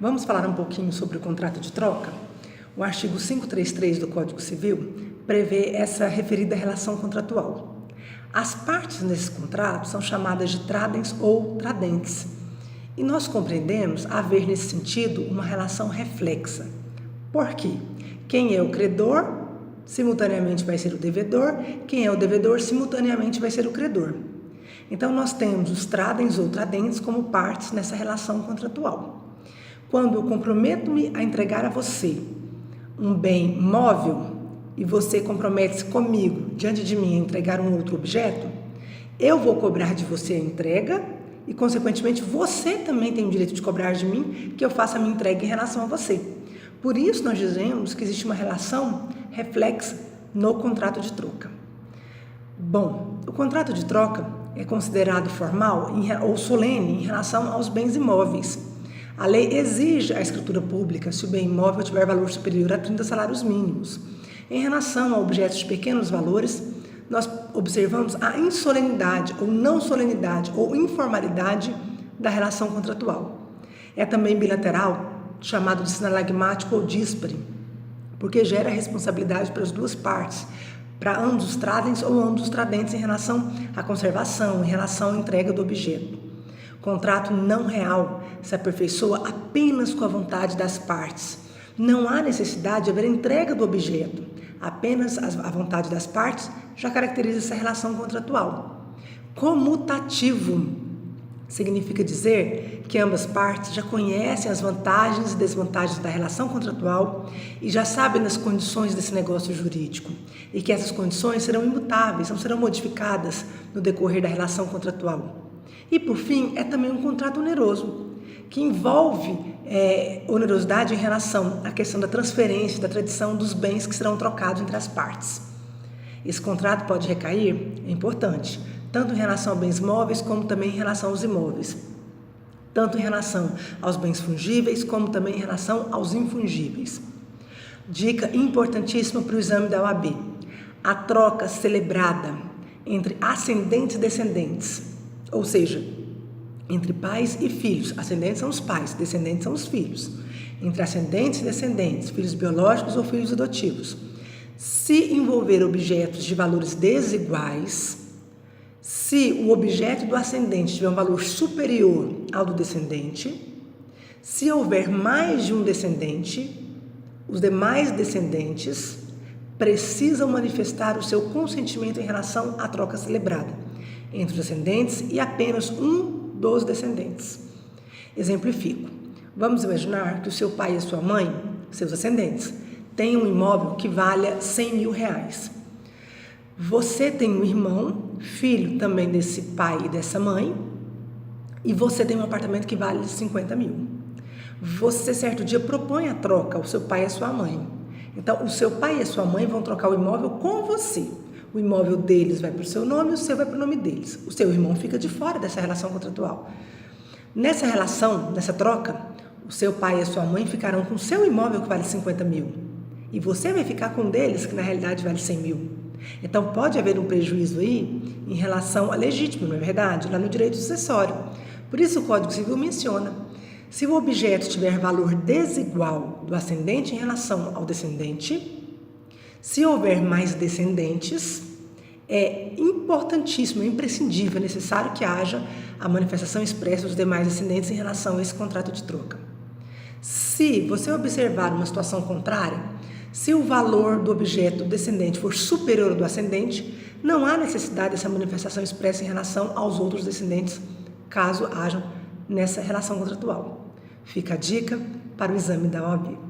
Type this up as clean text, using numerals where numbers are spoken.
Vamos falar um pouquinho sobre o contrato de troca? O artigo 533 do Código Civil prevê essa referida relação contratual. As partes nesse contrato são chamadas de tradens ou tradentes. E nós compreendemos haver nesse sentido uma relação reflexa. Por quê? Quem é o credor, simultaneamente vai ser o devedor. Quem é o devedor, simultaneamente vai ser o credor. Então, nós temos os tradens ou tradentes como partes nessa relação contratual. Quando eu comprometo-me a entregar a você um bem móvel e você compromete-se comigo, diante de mim, a entregar um outro objeto, eu vou cobrar de você a entrega e, consequentemente, você também tem o direito de cobrar de mim que eu faça a minha entrega em relação a você. Por isso, nós dizemos que existe uma relação reflexa no contrato de troca. Bom, o contrato de troca é considerado formal ou solene em relação aos bens imóveis. A lei exige a escritura pública se o bem imóvel tiver valor superior a 30 salários mínimos. Em relação a objetos de pequenos valores, nós observamos a insolenidade ou não solenidade ou informalidade da relação contratual. É também bilateral, chamado de sinalagmático ou díspare, porque gera responsabilidade para as duas partes, para ambos os tradens ou ambos os tradentes em relação à conservação, em relação à entrega do objeto. Contrato não real se aperfeiçoa apenas com a vontade das partes. Não há necessidade de haver entrega do objeto. Apenas a vontade das partes já caracteriza essa relação contratual. Comutativo significa dizer que ambas partes já conhecem as vantagens e desvantagens da relação contratual e já sabem das condições desse negócio jurídico e que essas condições serão imutáveis, não serão modificadas no decorrer da relação contratual. E, por fim, é também um contrato oneroso, que envolve onerosidade em relação à questão da transferência, da tradição dos bens que serão trocados entre as partes. Esse contrato pode recair, é importante, tanto em relação a bens móveis como também em relação aos imóveis, tanto em relação aos bens fungíveis como também em relação aos infungíveis. Dica importantíssima para o exame da OAB: a troca celebrada entre ascendentes e descendentes, ou seja, entre pais e filhos. Ascendentes são os pais, descendentes são os filhos. Entre ascendentes e descendentes, filhos biológicos ou filhos adotivos. Se envolver objetos de valores desiguais, se o objeto do ascendente tiver um valor superior ao do descendente, se houver mais de um descendente, os demais descendentes precisam manifestar o seu consentimento em relação à troca celebrada entre os descendentes e apenas um dos descendentes. Exemplifico. Vamos imaginar que o seu pai e a sua mãe, seus ascendentes, têm um imóvel que valha 100 mil reais. Você tem um irmão, filho também desse pai e dessa mãe, e você tem um apartamento que vale 50 mil. Você, certo dia, propõe a troca ao seu pai e à sua mãe. Então, o seu pai e a sua mãe vão trocar o imóvel com você. O imóvel deles vai para o seu nome e o seu vai para o nome deles. O seu irmão fica de fora dessa relação contratual. Nessa relação, nessa troca, o seu pai e a sua mãe ficarão com o seu imóvel que vale 50 mil. E você vai ficar com um deles que na realidade vale 100 mil. Então pode haver um prejuízo aí em relação a legítimo, não é verdade? Lá no direito sucessório. Por isso o Código Civil menciona: se o objeto tiver valor desigual do ascendente em relação ao descendente, se houver mais descendentes, é importantíssimo, é imprescindível, é necessário que haja a manifestação expressa dos demais descendentes em relação a esse contrato de troca. Se você observar uma situação contrária, se o valor do objeto do descendente for superior ao do ascendente, não há necessidade dessa manifestação expressa em relação aos outros descendentes, caso hajam nessa relação contratual. Fica a dica para o exame da OAB.